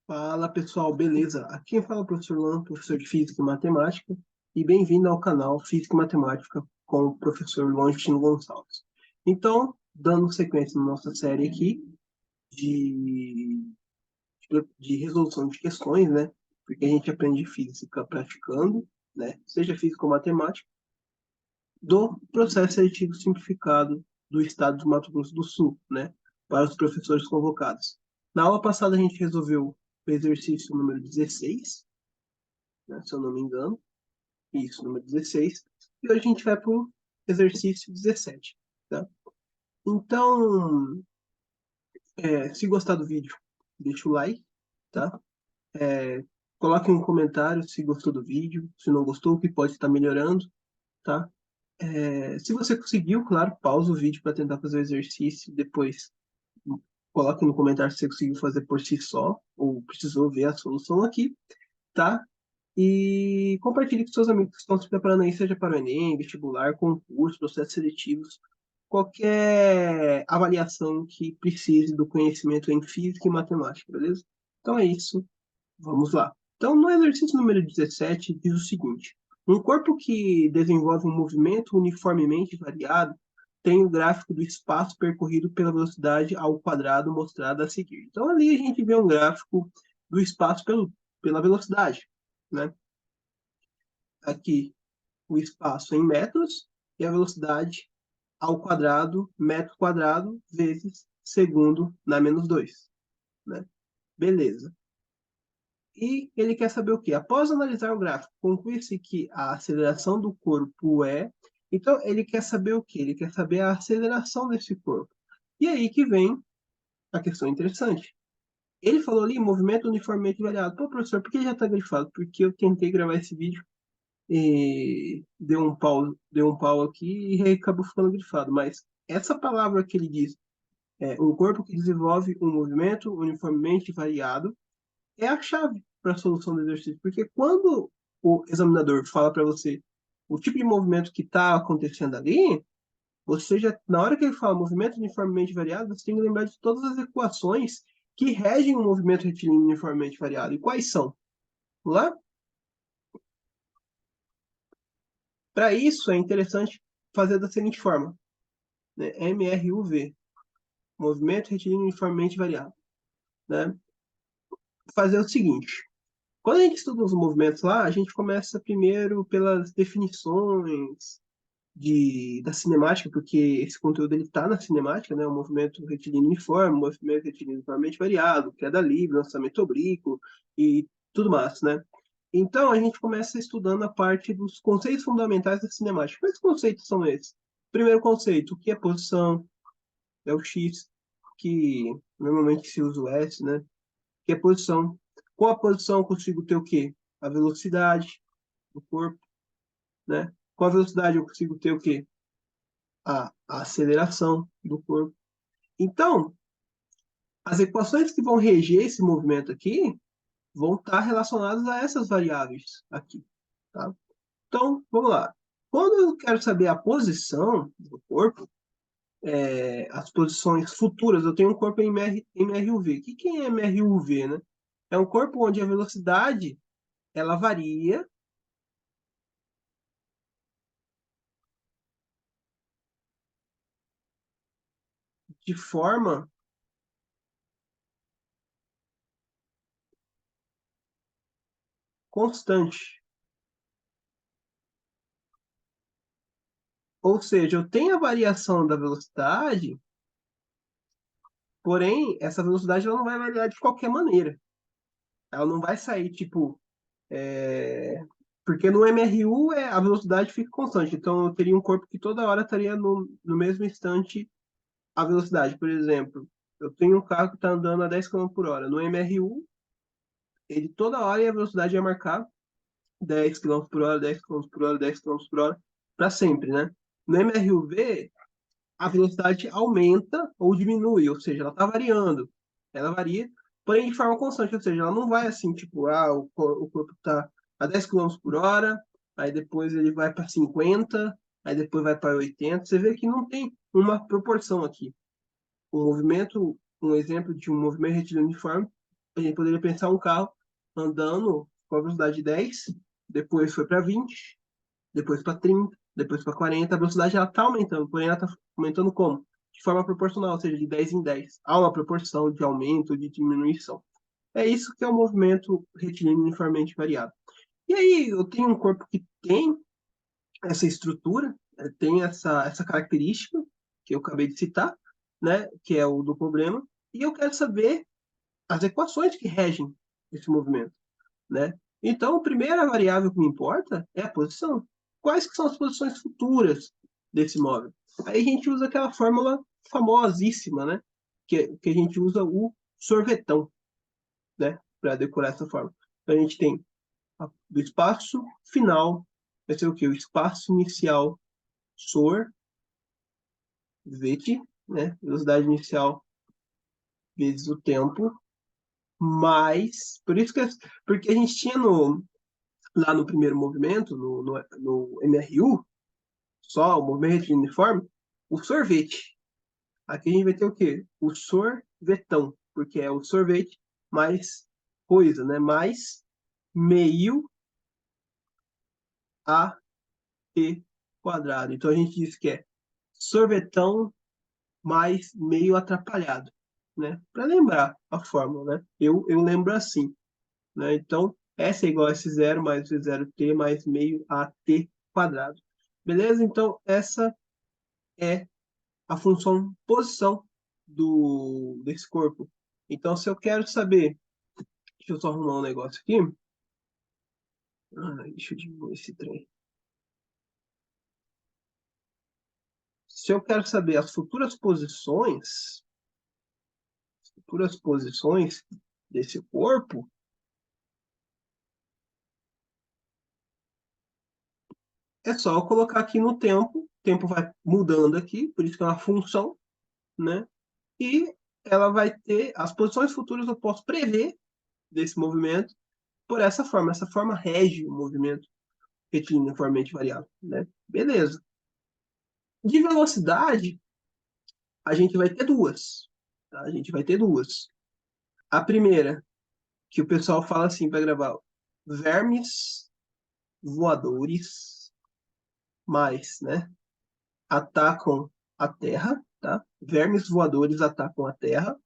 Fala pessoal, beleza? Aqui quem fala é o professor Luan, professor de Física e Matemática, e bem-vindo ao canal Física e Matemática com o professor Luan Justino Gonçalves. Então, dando sequência na nossa série aqui de, de resolução de questões, né? Porque a gente aprende física praticando, né? Seja física ou matemática, do processo seletivo simplificado do estado do Mato Grosso do Sul, né? Para os professores convocados. Na aula passada a gente resolveu o exercício número 16, né, se eu não me engano. Isso, número 16. E hoje a gente vai para o exercício 17. Tá? Então, se gostar do vídeo, deixa o like, tá? Coloque um comentário se gostou do vídeo, se não gostou, o que pode estar melhorando, tá? Se você conseguiu, claro, pausa o vídeo para tentar fazer o exercício, depois coloque no comentário se você conseguiu fazer por si só, ou precisou ver a solução aqui, tá? E compartilhe com seus amigos que estão se preparando aí, seja para o Enem, vestibular, concurso, processos seletivos, qualquer avaliação que precise do conhecimento em física e matemática, beleza? Então é isso, vamos lá. Então, no exercício número 17, diz o seguinte: um corpo que desenvolve um movimento uniformemente variado tem o gráfico do espaço percorrido pela velocidade ao quadrado mostrado a seguir. Então, ali a gente vê um gráfico do espaço pela velocidade, né? Aqui o espaço em metros e a velocidade ao quadrado, metro quadrado, vezes segundo na menos 2, né? Beleza. E ele quer saber o quê? Após analisar o gráfico, conclui-se que a aceleração do corpo é... Então, ele quer saber o quê? Ele quer saber a aceleração desse corpo. E aí que vem a questão interessante. Ele falou ali movimento uniformemente variado. Pô, professor, por que já está grifado? Porque eu tentei gravar esse vídeo e deu um pau aqui e aí acabou ficando grifado. Mas essa palavra que ele diz, um corpo que desenvolve um movimento uniformemente variado, é a chave para a solução do exercício. Porque quando o examinador fala para você o tipo de movimento que está acontecendo ali, você já, na hora que ele fala movimento uniformemente variado, você tem que lembrar de todas as equações que regem o movimento retilíneo uniformemente variado. E quais são? Vamos lá? Para isso, é interessante fazer da seguinte forma, né? MRUV, movimento retilíneo uniformemente variado, né? Fazer o seguinte, quando a gente estuda os movimentos lá, a gente começa primeiro pelas definições da cinemática, porque esse conteúdo está na cinemática, né? O movimento retilíneo uniforme, o movimento retilíneo uniformemente variado, queda livre, lançamento oblíquo e tudo mais, né? Então, a gente começa estudando a parte dos conceitos fundamentais da cinemática. Quais conceitos são esses? Primeiro conceito, o que é posição? É o X, que normalmente se usa o S, né? Que é posição. Com a posição eu consigo ter o quê? A velocidade do corpo, né? Com a velocidade eu consigo ter o quê? A aceleração do corpo. Então, as equações que vão reger esse movimento aqui vão estar relacionadas a essas variáveis aqui, tá? Então, vamos lá. Quando eu quero saber a posição do corpo, as posições futuras, eu tenho um corpo em MRUV. O que é MRUV, né? É um corpo onde a velocidade ela varia de forma constante. Ou seja, eu tenho a variação da velocidade, porém, essa velocidade ela não vai variar de qualquer maneira. Ela não vai sair, tipo, porque no MRU a velocidade fica constante. Então, eu teria um corpo que toda hora estaria no mesmo instante a velocidade. Por exemplo, eu tenho um carro que está andando a 10 km por hora. No MRU, ele toda hora a velocidade ia marcar 10 km por hora, 10 km por hora, 10 km por hora, para sempre, né? No MRUV, a velocidade aumenta ou diminui, ou seja, ela está variando. Ela varia, porém de forma constante, ou seja, ela não vai assim, tipo, o corpo está a 10 km por hora, aí depois ele vai para 50, aí depois vai para 80. Você vê que não tem uma proporção aqui. Um exemplo de um movimento retilíneo uniforme A gente poderia pensar um carro andando com a velocidade de 10, depois foi para 20, depois para 30, depois para 40. A velocidade ela está aumentando, porém ela está aumentando como? De forma proporcional, ou seja, de 10 em 10. Há uma proporção de aumento, de diminuição. É isso que é o movimento retilíneo uniformemente variável. E aí, eu tenho um corpo que tem essa estrutura, tem essa característica que eu acabei de citar, né, que é o do problema, e eu quero saber as equações que regem esse movimento, né? Então, a primeira variável que me importa é a posição. Quais que são as posições futuras desse móvel? Aí a gente usa aquela fórmula famosíssima, né? Que a gente usa o sorvetão, né? Para decorar essa fórmula. Então, a gente tem do espaço final, vai ser o quê? O espaço inicial sorvete, né? Velocidade inicial vezes o tempo, mais... Por isso que... Porque a gente tinha lá no primeiro movimento, no MRU, só o movimento uniforme, o sorvete. Aqui a gente vai ter o quê? O sorvetão, porque é o sorvete mais coisa, né? Mais meio a t quadrado. Então a gente diz que é sorvetão mais meio atrapalhado, né? Para lembrar a fórmula, né? Eu lembro assim, né? Então, S é igual a S0 mais V0t mais meio a t quadrado. Beleza? Então, essa é a função posição desse corpo. Então, se eu quero saber... Deixa eu só arrumar um negócio aqui. Deixa eu diminuir esse trem. Se eu quero saber as futuras posições desse corpo, é só eu colocar aqui no tempo. O tempo vai mudando aqui, por isso que é uma função, né? E ela vai ter as posições futuras, eu posso prever desse movimento por essa forma. Essa forma rege o movimento retilíneo uniformemente variável, né? Beleza. De velocidade, a gente vai ter duas. Tá? A gente vai ter duas. A primeira, que o pessoal fala assim para gravar: vermes voadores mais, né? Atacam a Terra, tá? Vermes voadores atacam a Terra.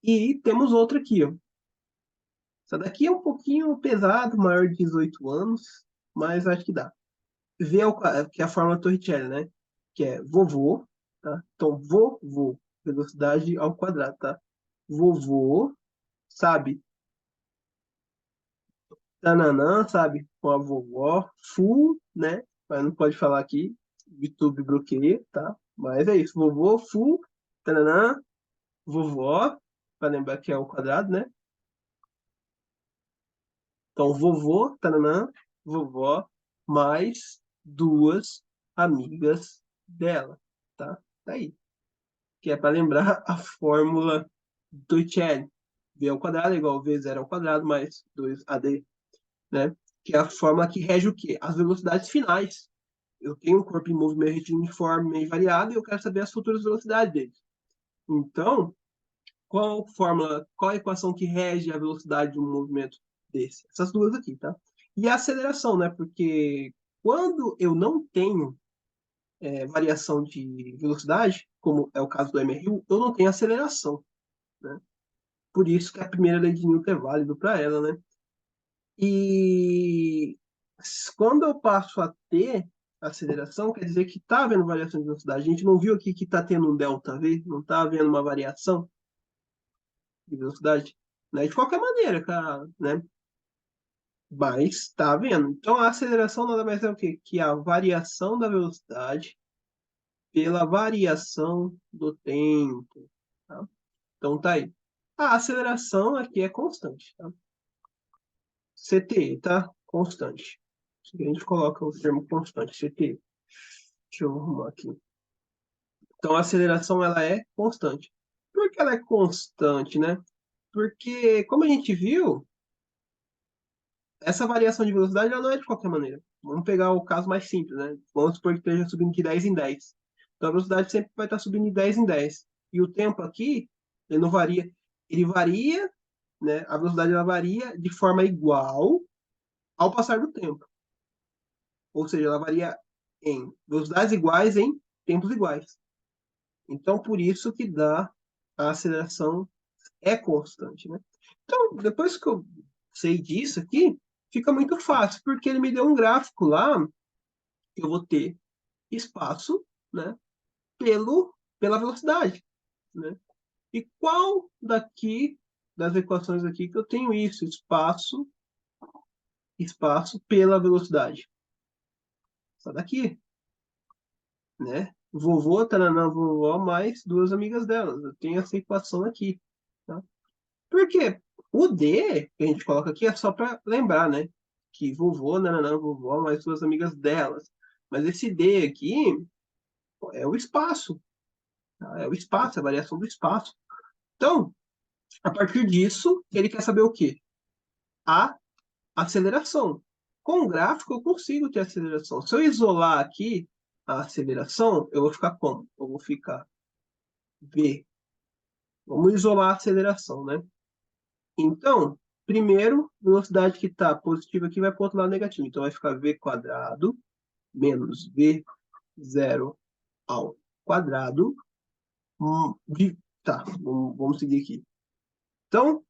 E temos outra aqui, ó. Essa daqui é um pouquinho pesado, maior de 18 anos, mas acho que dá. V que é a fórmula Torricelli, né? Que é vovô, tá? Então, vovô, velocidade ao quadrado, tá? Vovô, sabe? Tananã, sabe? Com a vovó, full, né? Mas não pode falar aqui, YouTube bloqueia, tá? Mas é isso, vovô, full, tananã, vovó, para lembrar que é o quadrado, né? Então, vovô, tananã, vovó, mais duas amigas dela, tá? Tá aí. Que é para lembrar a fórmula do Torricelli. V ao quadrado é igual a V0 ao quadrado mais 2AD, né? Que é a fórmula que rege o quê? As velocidades finais. Eu tenho um corpo em movimento uniforme meio variado e eu quero saber as futuras velocidades dele. Então, qual a equação que rege a velocidade de um movimento desse? Essas duas aqui, tá? E a aceleração, né? Porque quando eu não tenho variação de velocidade, como é o caso do MRU, eu não tenho aceleração, né? Por isso que a primeira lei de Newton é válida para ela, né? E quando eu passo a ter aceleração, quer dizer que está havendo variação de velocidade. A gente não viu aqui que está tendo um delta V, não está havendo uma variação de velocidade, né? De qualquer maneira, cara, né? Mas está havendo. Então a aceleração nada mais é o quê? Que a variação da velocidade pela variação do tempo, tá? Então tá aí. A aceleração aqui é constante, tá? CT, tá? Constante. A gente coloca o termo constante, CT. Deixa eu arrumar aqui. Então, a aceleração ela é constante. Por que ela é constante, né? Porque, como a gente viu, essa variação de velocidade ela não é de qualquer maneira. Vamos pegar o caso mais simples, né? Vamos supor que esteja subindo de 10 em 10. Então, a velocidade sempre vai estar subindo de 10 em 10. E o tempo aqui, ele não varia. Ele varia, né, a velocidade ela varia de forma igual ao passar do tempo. Ou seja, ela varia em velocidades iguais em tempos iguais. Então, por isso que dá a aceleração é constante, né? Então, depois que eu sei disso aqui, fica muito fácil, porque ele me deu um gráfico lá, que eu vou ter espaço, né, pela velocidade, né? E qual daqui das equações aqui que eu tenho isso, espaço pela velocidade? Essa daqui, né? Vovô, taranã, vovó, mais duas amigas delas. Eu tenho essa equação aqui, tá? Por quê? O D, que a gente coloca aqui, é só para lembrar, né? Que vovô, nananã, vovó, mais duas amigas delas. Mas esse D aqui é o espaço, tá? É o espaço, é a variação do espaço. Então, a partir disso, ele quer saber o quê? A aceleração. Com o gráfico, eu consigo ter aceleração. Se eu isolar aqui a aceleração, eu vou ficar como? Eu vou ficar V. Vamos isolar a aceleração, né? Então, primeiro, velocidade que está positiva aqui vai para o outro lado negativo. Então, vai ficar v quadrado menos v zero ao quadrado. Tá, vamos seguir aqui. Então,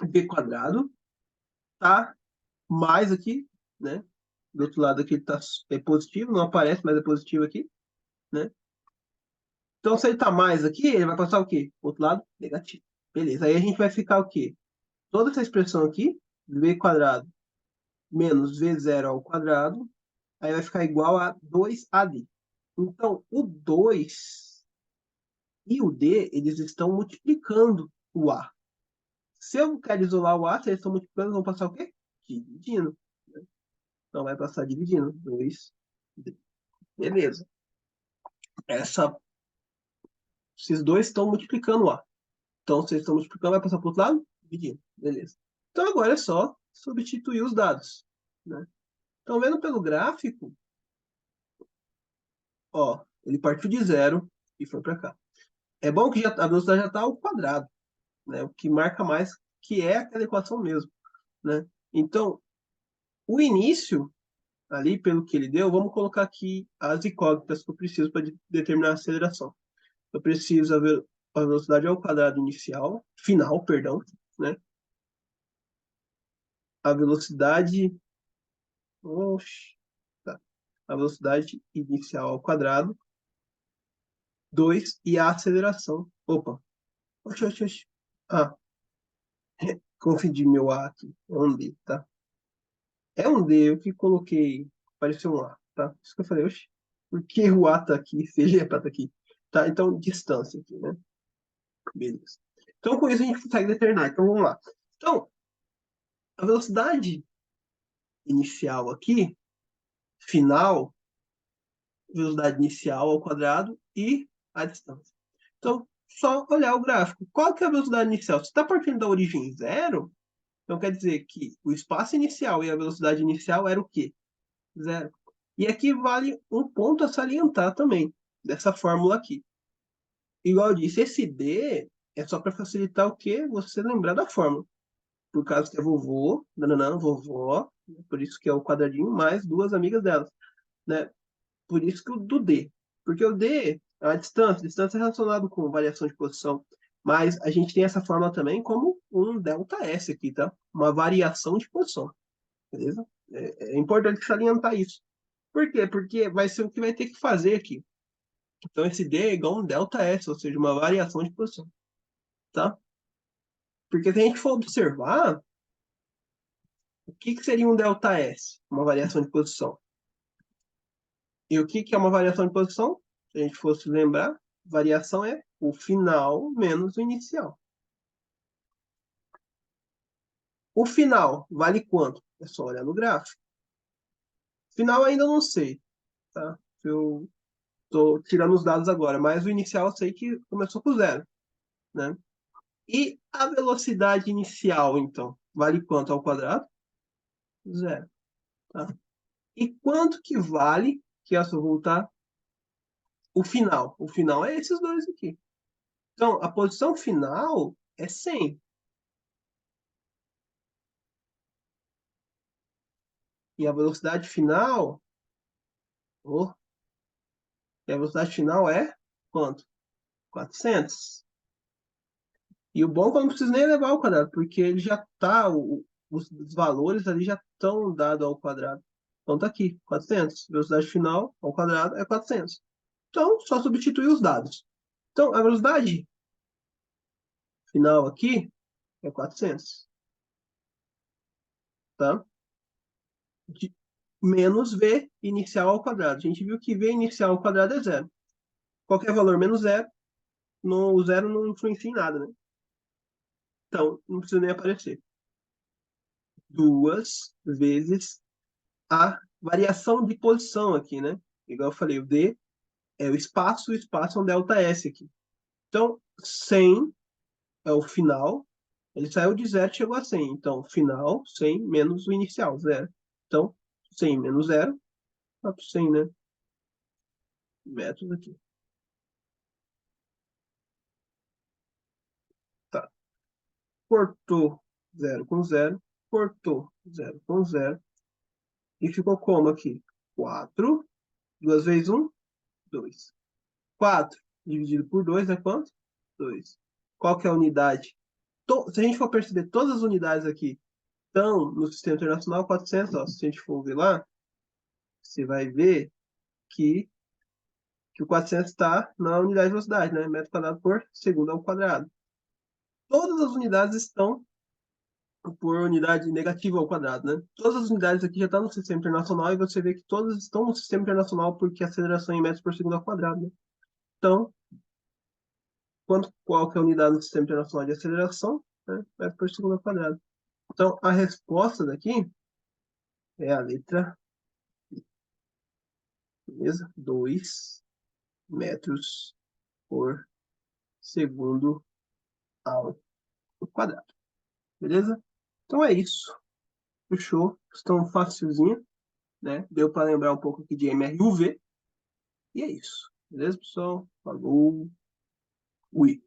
v quadrado tá mais aqui, né? Do outro lado aqui tá, é positivo, não aparece, mas é positivo aqui, né? Então, se ele tá mais aqui, ele vai passar o quê? Outro lado, negativo. Beleza, aí a gente vai ficar o quê? Toda essa expressão aqui, v quadrado menos v zero ao quadrado, aí vai ficar igual a 2AD. Então, o 2 e o D, eles estão multiplicando o A. Se eu quero isolar o A, se eles estão multiplicando, vão passar o quê? Dividindo. Então, vai passar dividindo. 2D. Beleza. Esses dois estão multiplicando o A. Então, se eles estão multiplicando, vai passar para o outro lado? Dividindo. Beleza. Então, agora é só substituir os dados, né? Então, vendo pelo gráfico, ó, ele partiu de zero e foi para cá. É bom que a velocidade já está ao quadrado, né? O que marca mais que é aquela equação mesmo, né? Então, o início, ali, pelo que ele deu, vamos colocar aqui as incógnitas que eu preciso para determinar a aceleração. Eu preciso a velocidade ao quadrado inicial, final, perdão, né? A velocidade, oxe, tá. A velocidade inicial ao quadrado, 2 e a aceleração. Opa, oxe, oxe, oxe. Ah, confundi meu A aqui, é um D, tá? É um D, eu que coloquei, pareceu um A, tá? Isso que eu falei, oxe, por que o A tá aqui, se ele é pra tá aqui? Tá, então, distância aqui, né? Beleza. Então, com isso a gente consegue determinar. Então, vamos lá. Então, a velocidade inicial aqui, final, velocidade inicial ao quadrado e a distância. Então, só olhar o gráfico. Qual que é a velocidade inicial? Se está partindo da origem zero, então quer dizer que o espaço inicial e a velocidade inicial era o quê? Zero. E aqui vale um ponto a salientar também, dessa fórmula aqui. Igual eu disse, esse D é só para facilitar o quê? Você lembrar da fórmula. Por causa que é vovô, nananã, vovó, por isso que é o quadradinho, mais duas amigas delas, né? Por isso que o do D. Porque o D é a distância é relacionado com variação de posição. Mas a gente tem essa fórmula também como um ΔS aqui, tá? Uma variação de posição, beleza? É importante salientar isso. Por quê? Porque vai ser o que vai ter que fazer aqui. Então, esse D é igual a um ΔS, ou seja, uma variação de posição, tá? Porque se a gente for observar, o que seria um ΔS? Uma variação de posição. E o que é uma variação de posição? Se a gente fosse lembrar, variação é o final menos o inicial. O final vale quanto? É só olhar no gráfico. Final ainda não sei, tá? Eu estou tirando os dados agora, mas o inicial eu sei que começou com zero, né? E a velocidade inicial, então, vale quanto ao quadrado? Zero, tá? E quanto que vale, que é só voltar, o final? O final é esses dois aqui. Então, a posição final é 100. E a velocidade final, oh, e a velocidade final é quanto? 400. E o bom é que eu não preciso nem elevar ao quadrado, porque ele já está, os valores ali já estão dados ao quadrado. Então tá aqui, 400. Velocidade final ao quadrado é 400. Então, só substituir os dados. Então, a velocidade final aqui é 400, tá? Menos V inicial ao quadrado. A gente viu que V inicial ao quadrado é zero. Qualquer valor menos zero, o zero não influencia em nada, né? Então, não precisa nem aparecer. Duas vezes a variação de posição aqui, né? Igual eu falei, o D é o espaço é um delta S aqui. Então, 100 é o final, ele saiu de zero e chegou a 100. Então, final, 100 menos o inicial, zero. Então, 100 menos zero, dá para 100, né? Metros aqui. Tá. Cortou zero com zero, cortou zero com zero, e ficou como aqui? 4, 2 vezes 1, 2. 4 dividido por 2 é quanto? 2. Qual que é a unidade? Se a gente for perceber, todas as unidades aqui estão no Sistema Internacional 400. Ó, se a gente for ver lá, você vai ver que, que o 400 está na unidade de velocidade, né? Metro quadrado por segundo ao quadrado. Todas as unidades estão por unidade negativa ao quadrado, né? Todas as unidades aqui já estão no Sistema Internacional e você vê que todas estão no Sistema Internacional porque a aceleração é em metros por segundo ao quadrado, né? Então, qual que é a unidade no Sistema Internacional de aceleração? Né? Metro por segundo ao quadrado. Então, a resposta daqui é a letra, beleza? 2 metros por segundo ao quadrado, beleza? Então é isso. Fechou? Estão facilzinho, né? Deu para lembrar um pouco aqui de MRUV. E é isso. Beleza, pessoal? Falou. Ui.